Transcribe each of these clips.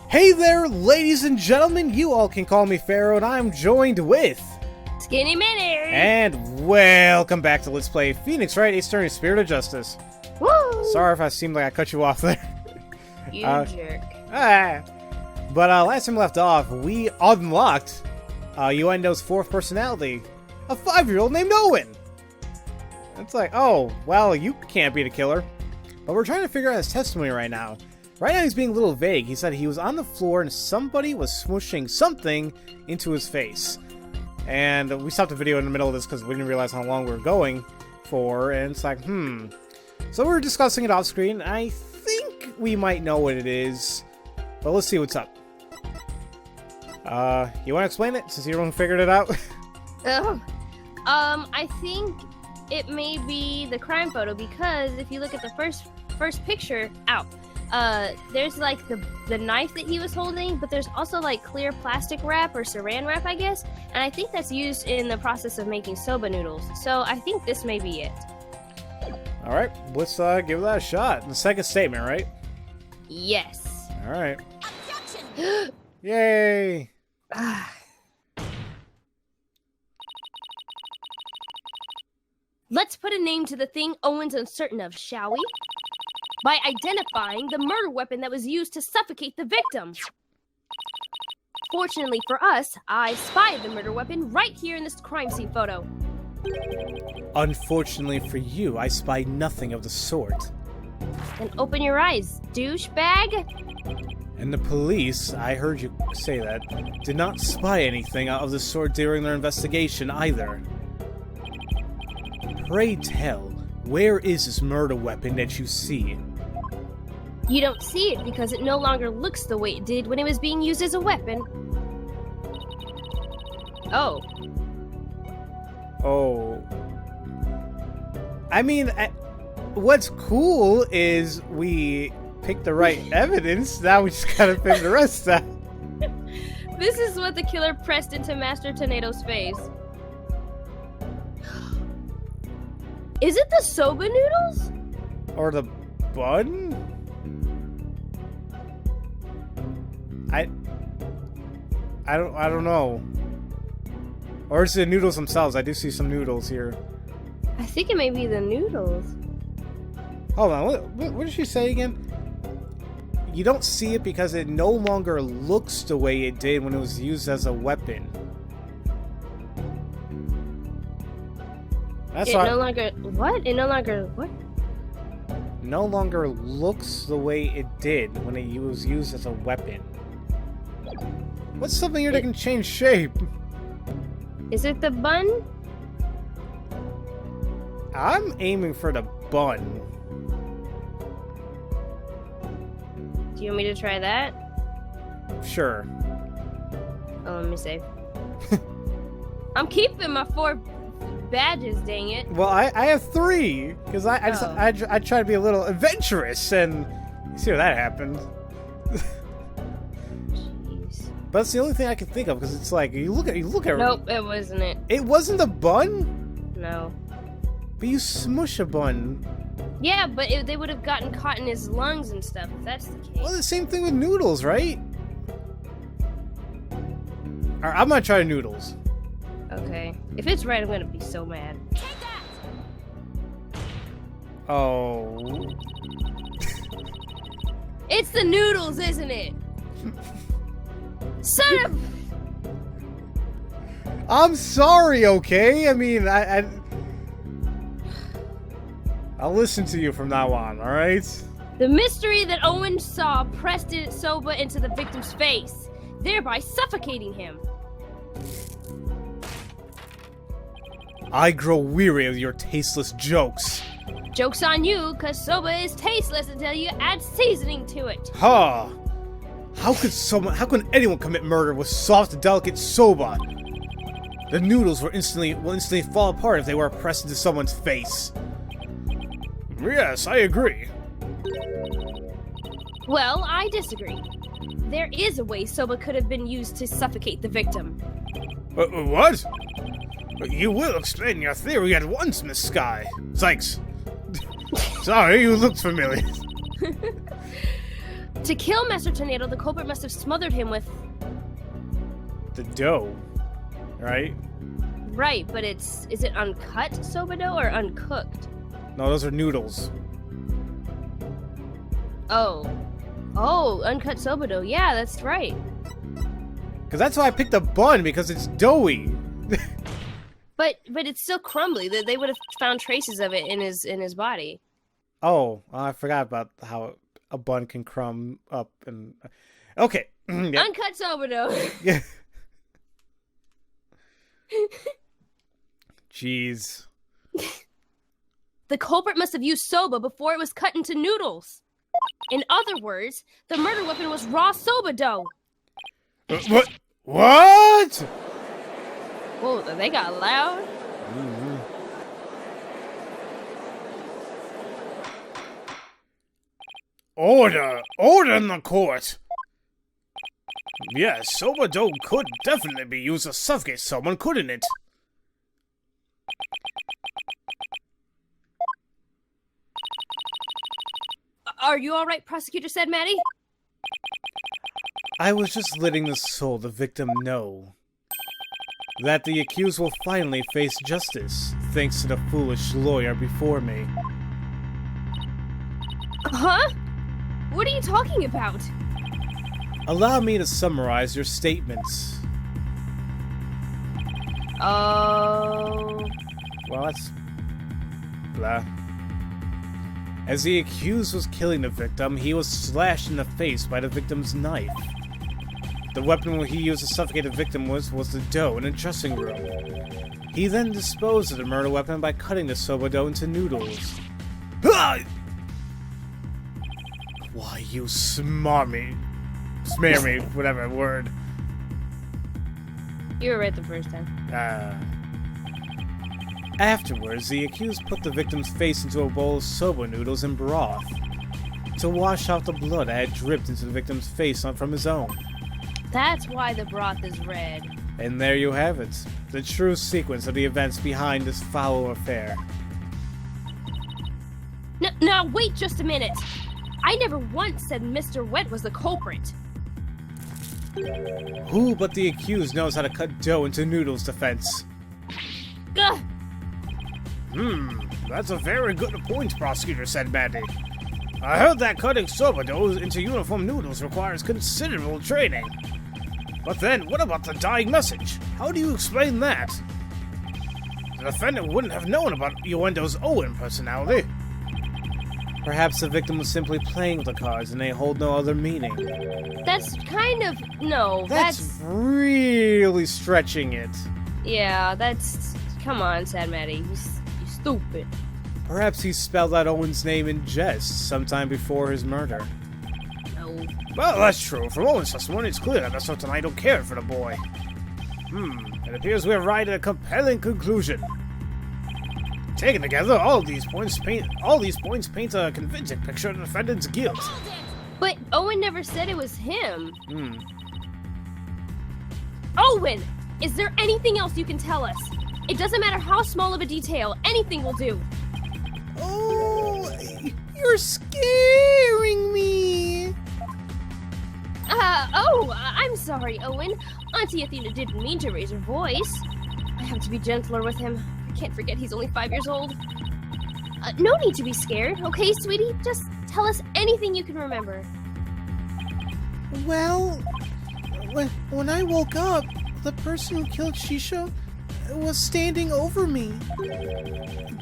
Hey there, ladies and gentlemen, you all can call me Pharaoh, and I'm joined with... Skinny Minnie! And welcome back to Let's Play Phoenix Wright, Eastern Spirit of Justice. Woo! Sorry if I seemed like I cut you off there. You jerk. But last time we left off, we unlocked Uendo's fourth personality, a 5-year-old named Owen. It's like, oh, well, you can't be the killer. But we're trying to figure out his testimony right now. Right now he's being a little vague. He said he was on the floor and somebody was smooshing something into his face. And we stopped the video in the middle of this because we didn't realize how long we were going for. And it's like, So we were discussing it off screen. I think we might know what it is. But let's see what's up. You want to explain it since you're the one who figured it out? I think it may be the crime photo because if you look at the first picture, there's like the knife that he was holding, but there's also like clear plastic wrap or saran wrap, I guess, and I think that's used in the process of making soba noodles. So I think this may be it. All right, let's give that a shot. The second statement, right? Yes. All right. Yay! Let's put a name to the thing Owen's uncertain of, shall we? By identifying the murder weapon that was used to suffocate the victim. Fortunately for us, I spied the murder weapon right here in this crime scene photo. Unfortunately for you, I spied nothing of the sort. Then open your eyes, douchebag. And the police, I heard you say that, did not spy anything of the sort during their investigation either. Pray tell, where is this murder weapon that you see? You don't see it because it no longer looks the way it did when it was being used as a weapon. Oh. Oh. I mean, what's cool is we picked the right evidence, now we just gotta figure the rest out. This is what the killer pressed into Master Tornado's face. Is it the soba noodles? Or the bun? I don't know. Or is it the noodles themselves? I do see some noodles here. I think it may be the noodles. Hold on, what did she say again? You don't see it because it no longer looks the way it did when it was used as a weapon. That's It no longer what? No longer looks the way it did when it was used as a weapon. What's something here that can change shape? Is it the bun? I'm aiming for the bun. Do you want me to try that? Sure. Oh, let me see. I'm keeping my 4 badges, dang it. Well, I have 3 because I try to be a little adventurous, and you see where that happened. Jeez. But that's the only thing I can think of because it's like you look at. Nope, it wasn't it. It wasn't the bun. No. But you smush a bun. Yeah, but they would have gotten caught in his lungs and stuff. If that's the case. Well, the same thing with noodles, right? All right, I'm gonna try noodles. Okay. If it's right, I'm gonna be so mad. Oh. It's the noodles, isn't it? Son of... I'm sorry, okay? I mean, I'll listen to you from now on, alright? The mystery that Owen saw pressed Soba into the victim's face, thereby suffocating him. I grow weary of your tasteless jokes. Joke's on you, cause Soba is tasteless until you add seasoning to it. Huh. How could anyone commit murder with soft, delicate soba? The noodles will instantly fall apart if they were pressed into someone's face. Yes, I agree. Well, I disagree. There is a way Soba could have been used to suffocate the victim. What? You will explain your theory at once, Miss Sky. Thanks. Sorry, you looked familiar. To kill Master Tornado, the culprit must have smothered him with... The dough, right? Right, but is it uncut soba dough or uncooked? No, those are noodles. Oh, uncut soba dough. Yeah, that's right. Because that's why I picked a bun, because it's doughy. But it's still crumbly. They would have found traces of it in his body. Oh, I forgot about how a bun can crumb up and... Okay. Yep. Uncut soba dough. Yeah. Jeez. The culprit must have used soba before it was cut into noodles. In other words, the murder weapon was raw soba dough. What? What? Whoa, they got loud. Mm-hmm. Order! Order in the court! Yes, soba dough could definitely be used to suffocate someone, couldn't it? Are you all right, Prosecutor said Maddie? I was just letting the soul the victim know that the accused will finally face justice, thanks to the foolish lawyer before me. Huh? What are you talking about? Allow me to summarize your statements. Oh... Well, that's... blah. As the accused was killing the victim, he was slashed in the face by the victim's knife. The weapon he used to suffocate the victim was the dough in a dressing room. He then disposed of the murder weapon by cutting the soba dough into noodles. Ah! Why, you smarmy... Smear me, whatever word. You were right the first time. Afterwards, the accused put the victim's face into a bowl of soba noodles and broth to wash out the blood that had dripped into the victim's face from his own. That's why the broth is red. And there you have it, the true sequence of the events behind this foul affair. Now wait just a minute. I never once said Mr. Wet was the culprit. Who but the accused knows how to cut dough into noodles, defense? Gah! That's a very good point, Prosecutor said Maddie. I heard that cutting soba dough into uniform noodles requires considerable training. But then, what about the dying message? How do you explain that? The defendant wouldn't have known about Uendo's Owen personality. Perhaps the victim was simply playing with the cards and they hold no other meaning. That's kind of... No, That's really stretching it. Yeah, that's... Come on, Sad Maddie. You stupid. Perhaps he spelled out Owen's name in jest sometime before his murder. No. Well, that's true. From Owen's testimony, it's clear that Mr. Tornado cared for the boy. It appears we have arrived at a compelling conclusion. Taken together, all these points paint a convincing picture of the defendant's guilt. But Owen never said it was him. Owen! Is there anything else you can tell us? It doesn't matter how small of a detail, anything will do. Oh, you're scaring me. I'm sorry, Owen. Auntie Athena didn't mean to raise her voice. I have to be gentler with him. I can't forget he's only 5 years old. No need to be scared, okay, sweetie? Just tell us anything you can remember. Well, when I woke up, the person who killed Shisha was standing over me,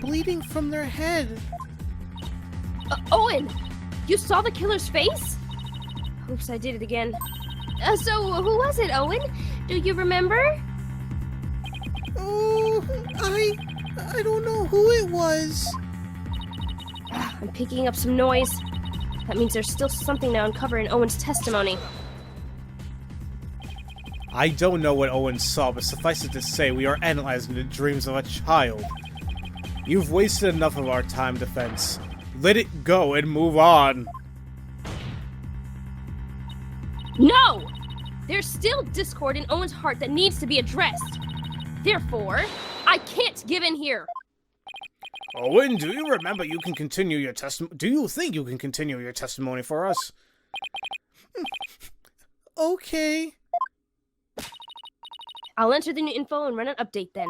bleeding from their head. Owen, you saw the killer's face? Oops, I did it again. So, who was it, Owen? Do you remember? Oh, I don't know who it was. I'm picking up some noise. That means there's still something to uncover in Owen's testimony. I don't know what Owen saw, but suffice it to say, we are analyzing the dreams of a child. You've wasted enough of our time, defense. Let it go and move on. No! There's still discord in Owen's heart that needs to be addressed. Therefore, I can't give in here. Owen, do you remember you can continue your testimony? Do you think you can continue your testimony for us? Okay. I'll enter the new info and run an update then.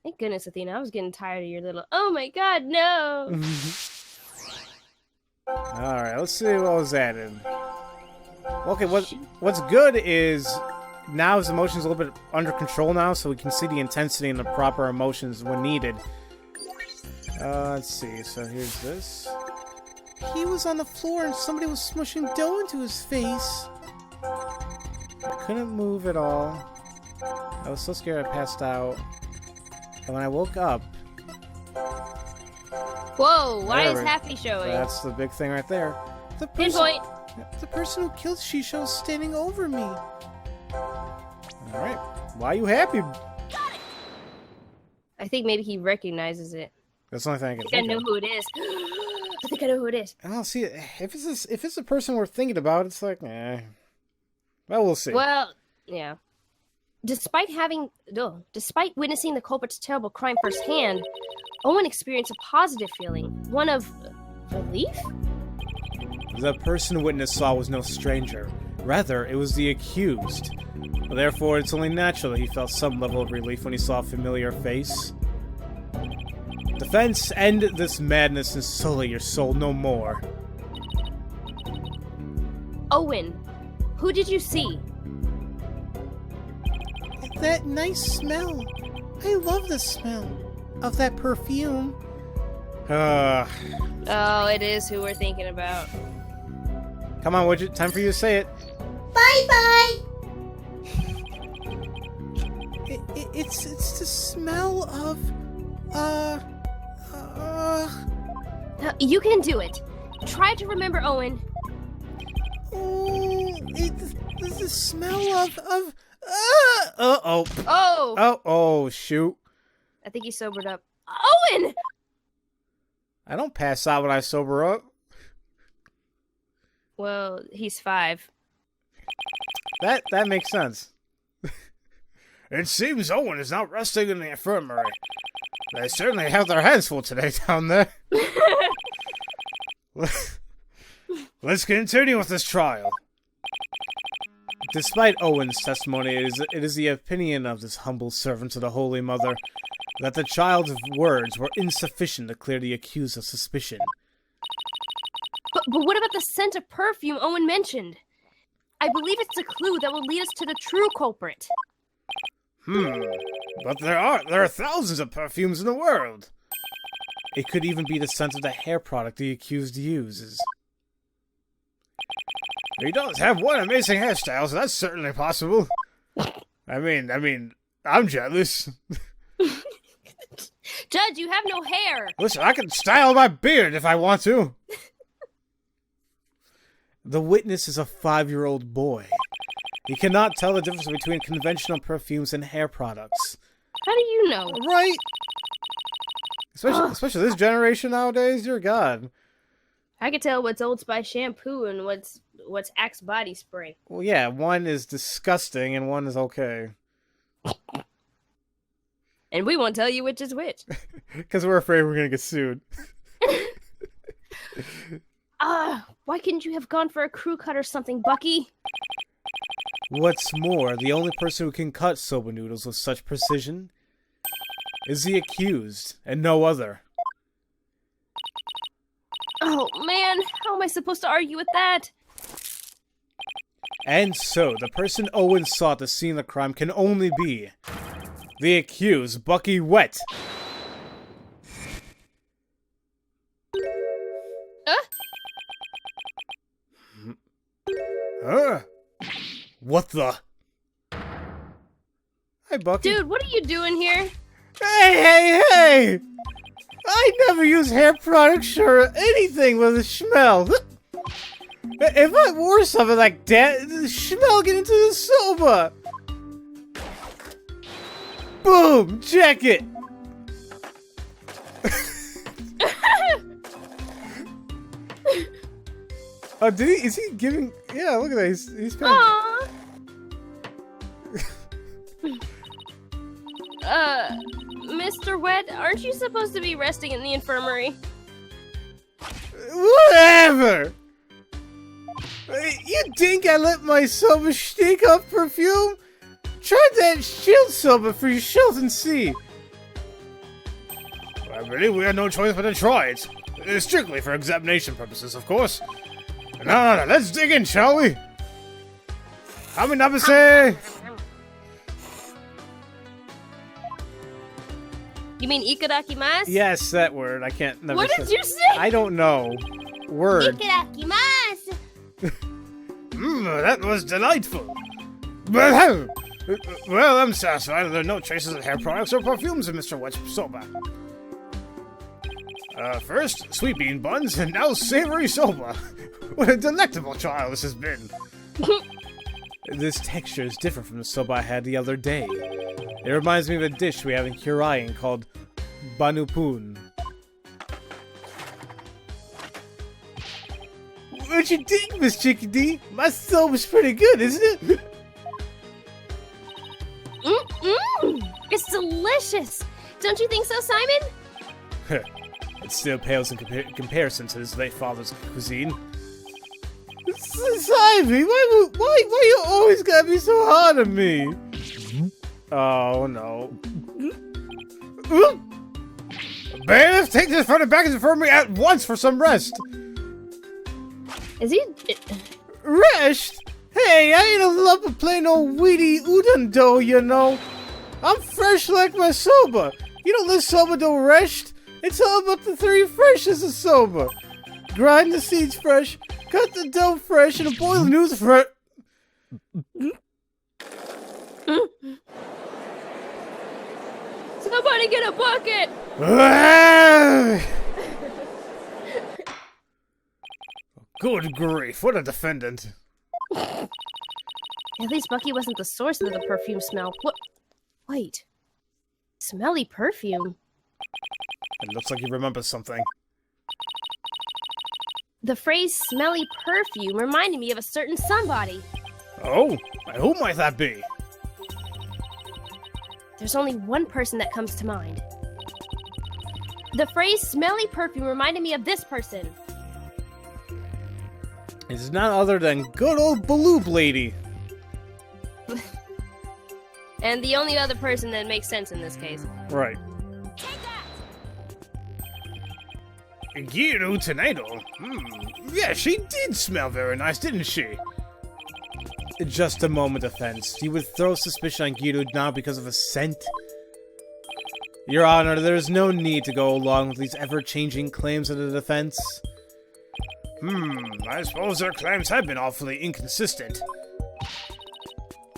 Thank goodness, Athena. I was getting tired of your little, oh my god, no! Alright, let's see what was added. Okay, what's good is now his emotions are a little bit under control now, so we can see the intensity and the proper emotions when needed. Let's see, so here's this. He was on the floor and somebody was smushing dough into his face. I couldn't move at all. I was so scared I passed out. And when I woke up... Whoa, why is Happy showing? That's the big thing right there. Pinpoint! The person who killed Shisho is standing over me. Alright, why are you happy? Got it! I think maybe he recognizes it. That's the only thing I can think I know who it is. I think I know who it is. I'll see. If it's a person we're thinking about, it's like, eh. Well, we'll see. Well, yeah. Despite witnessing the culprit's terrible crime firsthand, Owen experienced a positive feeling, one of relief? The person witness saw was no stranger. Rather, it was the accused. Therefore, it's only natural that he felt some level of relief when he saw a familiar face. Defense, end this madness and sully your soul no more. Owen, who did you see? That nice smell. I love the smell of that perfume. Oh, it is who we're thinking about. Come on, Widget. Time for you to say it. Bye-bye! It's the smell of... You can do it. Try to remember, Owen. Oh, it's the smell of... Uh-oh. Oh! Oh, shoot. I think he sobered up. Owen! I don't pass out when I sober up. Well, he's 5. That makes sense. It seems Owen is not resting in the infirmary. They certainly have their hands full today down there. Let's continue with this trial. Despite Owen's testimony, it is the opinion of this humble servant to the Holy Mother that the child's words were insufficient to clear the accused of suspicion. But what about the scent of perfume Owen mentioned? I believe it's a clue that will lead us to the true culprit. But there are thousands of perfumes in the world. It could even be the scent of the hair product the accused uses. He does have one amazing hairstyle, so that's certainly possible. I mean, I'm jealous. Judge, you have no hair. Listen, I can style my beard if I want to. The witness is a 5-year-old boy. He cannot tell the difference between conventional perfumes and hair products. How do you know? Right? Especially this generation nowadays, dear God. I can tell what's Old Spice shampoo and what's Axe body spray. Well, yeah, one is disgusting and one is okay. And we won't tell you which is which. Because we're afraid we're going to get sued. Why couldn't you have gone for a crew cut or something, Bucky? What's more, the only person who can cut soba noodles with such precision is the accused, and no other. Oh, man, how am I supposed to argue with that? And so, the person Owen saw at the scene of the crime can only be the accused, Bucky Wet. What the? Hi, Bucky. Dude, what are you doing here? Hey! I never use hair products or anything with a smell. If I wore something like that, the smell get into the soba. Boom! Check it! Oh, did he? Is he giving? Yeah, look at that. He's paying. Mr. Wet, aren't you supposed to be resting in the infirmary? Whatever! You think I let my Soba stink up perfume? Try that shield Soba for your shield and see. I believe we have no choice but to try it. Strictly for examination purposes, of course. No, let's dig in, shall we? Aminabase! You mean ikarakimasu? Yes, that word. I can't. Never What say. did you say? I don't know. Word. Ikarakimasu! That was delightful. Well, I'm satisfied there are no traces of hair products or perfumes in Mr. Wet's Soba. First, sweet bean buns, and now savory Soba. What a delectable trial this has been. This texture is different from the Soba I had the other day. It reminds me of a dish we have in Khura'in called banupun. What you think, Miss Chickadee? My Soba's pretty good, isn't it? It's delicious! Don't you think so, Simon? It still pales in comparison to his late father's cuisine. Simon, why you always gotta be so hard on me? Oh no. Bailiff, take this front and back and for me at once for some rest. Is he... Rest? Hey, I ain't a lump of plain old weedy udon dough, you know. I'm fresh like my Soba. You don't let Soba dough rest. It's all about the three freshes of Soba. Grind the seeds fresh, cut the dough fresh, and boil the noodles fresh. Somebody get a bucket! Good grief, what a defendant. At least Bucky wasn't the source of the perfume smell. What? Wait. Smelly perfume? It looks like you remember something. The phrase smelly perfume reminded me of a certain somebody. Oh, and who might that be? There's only one person that comes to mind. The phrase smelly perfume reminded me of this person. It's none other than good old Baloob Lady. And the only other person that makes sense in this case. Right. Giru Tornado? Yeah, she did smell very nice, didn't she? Just a moment, offense. You would throw suspicion on Giru now because of a scent? Your Honor, there is no need to go along with these ever-changing claims of the defense. I suppose their claims have been awfully inconsistent.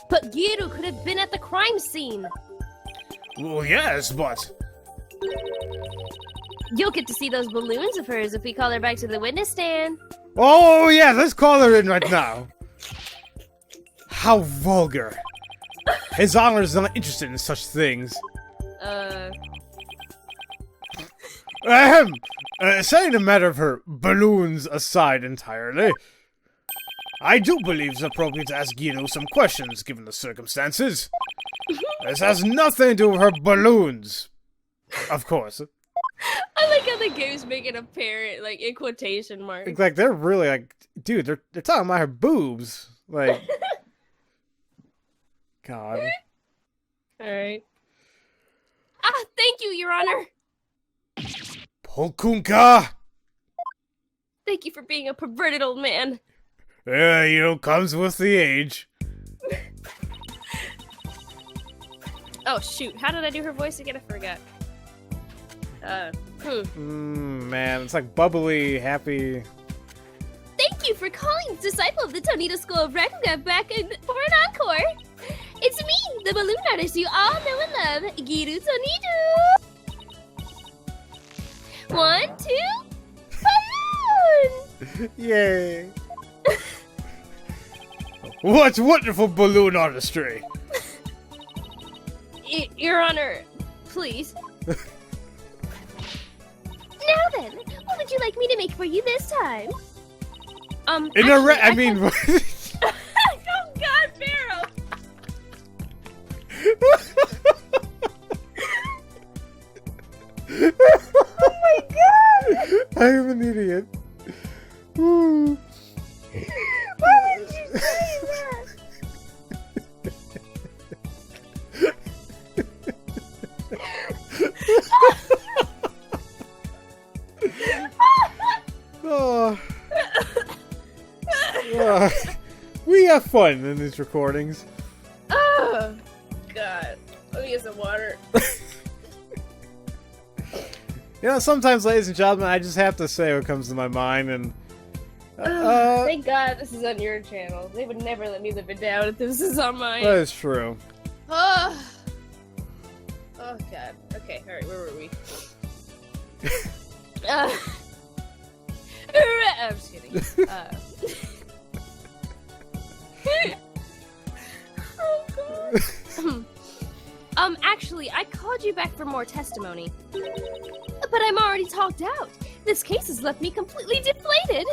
But Giru could have been at the crime scene. Well, yes, but... You'll get to see those balloons of hers if we call her back to the witness stand. Oh, yeah, let's call her in right now. How vulgar. His Honor is not interested in such things. Setting the matter of her balloons aside entirely, I do believe it's appropriate to ask Giru some questions, given the circumstances. This has nothing to do with her balloons. Of course. I like how the game's making a parent, like, in quotation marks. Like, they're really, like, dude, they're talking about her boobs. Like, God. Alright. Thank you, Your Honor! Polkunka! Thank you for being a perverted old man. Comes with the age. Oh, shoot. How did I do her voice again? I forgot. Man, it's like bubbly, happy. Thank you for calling Disciple of the Tornado School of Rakugan back in for an encore. It's me, the balloon artist you all know and love, Giru Tornado. 1, 2, balloon! Yay. What wonderful balloon artistry. Your Honor, please. Now then, what would you like me to make for you this time? Oh God, Pharaoh! Oh my God! I am an idiot. What would you We have fun in these recordings. Oh, God. Let me get some water. You know, sometimes, ladies and gentlemen, I just have to say what comes to my mind, and... Thank God this is on your channel. They would never let me live it down if this is on mine. That is true. Oh, God. Okay, alright, where were we? I'm just kidding. Oh, God. Actually, I called you back for more testimony. But I'm already talked out. This case has left me completely deflated.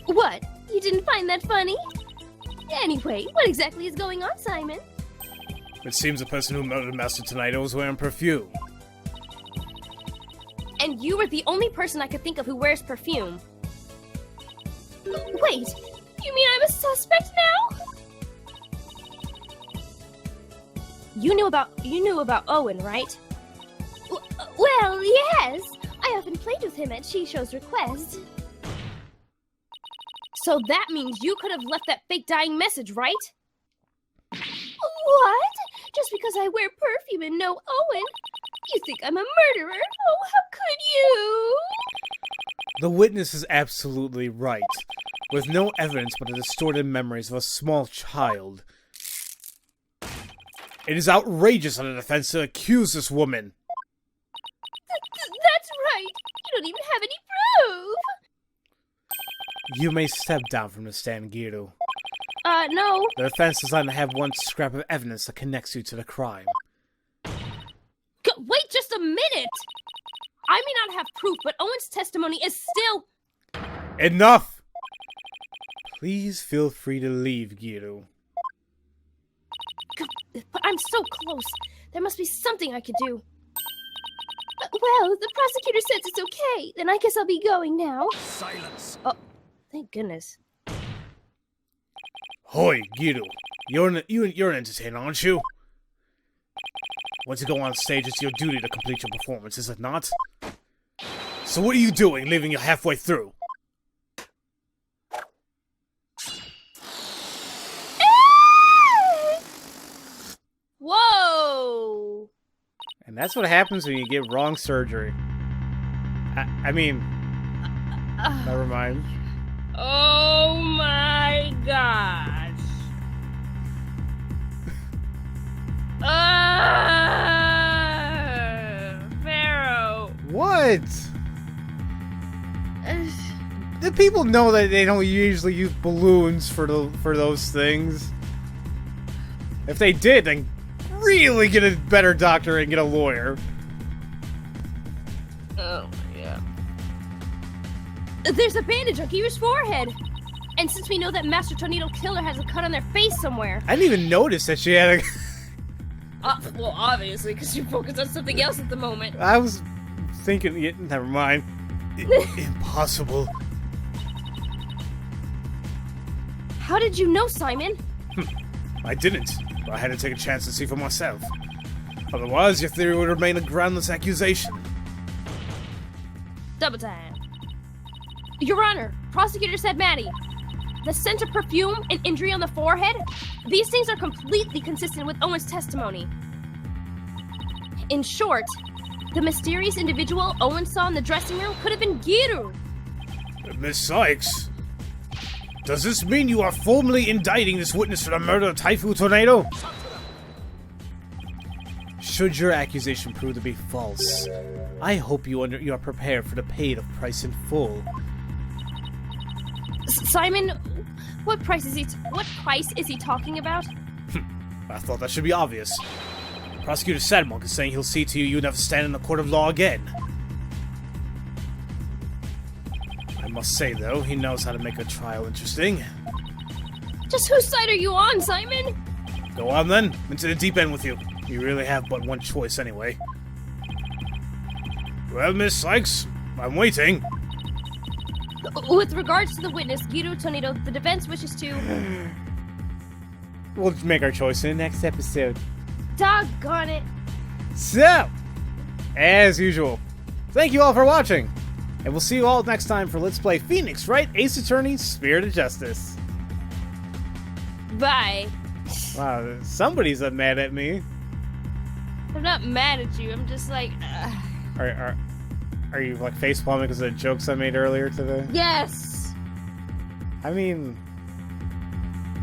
What? You didn't find that funny? Anyway, what exactly is going on, Simon? It seems the person who murdered Master Tornado was wearing perfume. And you were the only person I could think of who wears perfume. Wait, you mean I'm a suspect now? You knew about Owen, right? Well, yes. I often played with him at Shisho's request. So that means you could have left that fake dying message, right? What? Just because I wear perfume and know Owen? You think I'm a murderer? Oh, how could you? The witness is absolutely right. With no evidence but the distorted memories of a small child. It is outrageous on the defense to accuse this woman. That's right. You don't even have any proof. You may step down from the stand, Giru. No. The defense does not have one scrap of evidence that connects you to the crime. Wait just a minute! I may not have proof, but Owen's testimony is still... Enough! Please feel free to leave, Giru. But I'm so close. There must be something I could do. Well, the prosecutor says it's okay. Then I guess I'll be going now. Silence! Oh, thank goodness. Hoi, Giru. You're an entertainer, aren't you? Once you go on stage, it's your duty to complete your performance, is it not? So what are you doing, leaving you halfway through? Whoa! And that's what happens when you get wrong surgery. I mean... never mind. Oh my gosh. Pharaoh. What? Do people know that they don't usually use balloons for those things? If they did, then really get a better doctor and get a lawyer. Oh my god. There's a bandage on Giru's forehead. And since we know that Master Tornado Killer has a cut on their face somewhere. I didn't even notice that she had a... Well, obviously, because you focused on something else at the moment. I was thinking... Yeah, never mind. Impossible. How did you know, Simon? I didn't. But I had to take a chance to see for myself. Otherwise, your theory would remain a groundless accusation. Double time. Your Honor, prosecutor said Maddie. The scent of perfume and injury on the forehead, these things are completely consistent with Owen's testimony. In short, the mysterious individual Owen saw in the dressing room could have been Giru. Miss Sykes, does this mean you are formally indicting this witness for the murder of Typhoon Tornado? Should your accusation prove to be false, I hope you are prepared for the paid of price in full. Simon, what price is he talking about? I thought that should be obvious. Prosecutor Sadmonk is saying he'll see to you never stand in the court of law again. I must say, though, he knows how to make a trial interesting. Just whose side are you on, Simon? Go on, then. Into the deep end with you. You really have but one choice, anyway. Well, Miss Sykes, I'm waiting. With regards to the witness, Giru Tornado, the defense wishes to... We'll make our choice in the next episode. Doggone it. So, as usual, thank you all for watching. And we'll see you all next time for Let's Play Phoenix Wright Ace Attorney Spirit of Justice. Bye. Wow, somebody's mad at me. I'm not mad at you. I'm just like, Are you like facepalming because of the jokes I made earlier today? yes. I mean,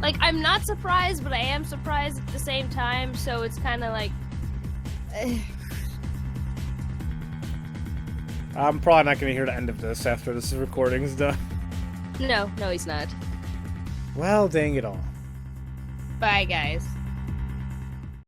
Like, I'm not surprised, but I am surprised at the same time. So it's kind of like, I'm probably not going to hear the end of this after this recording's done. no, he's not. Well, dang it all. Bye, guys.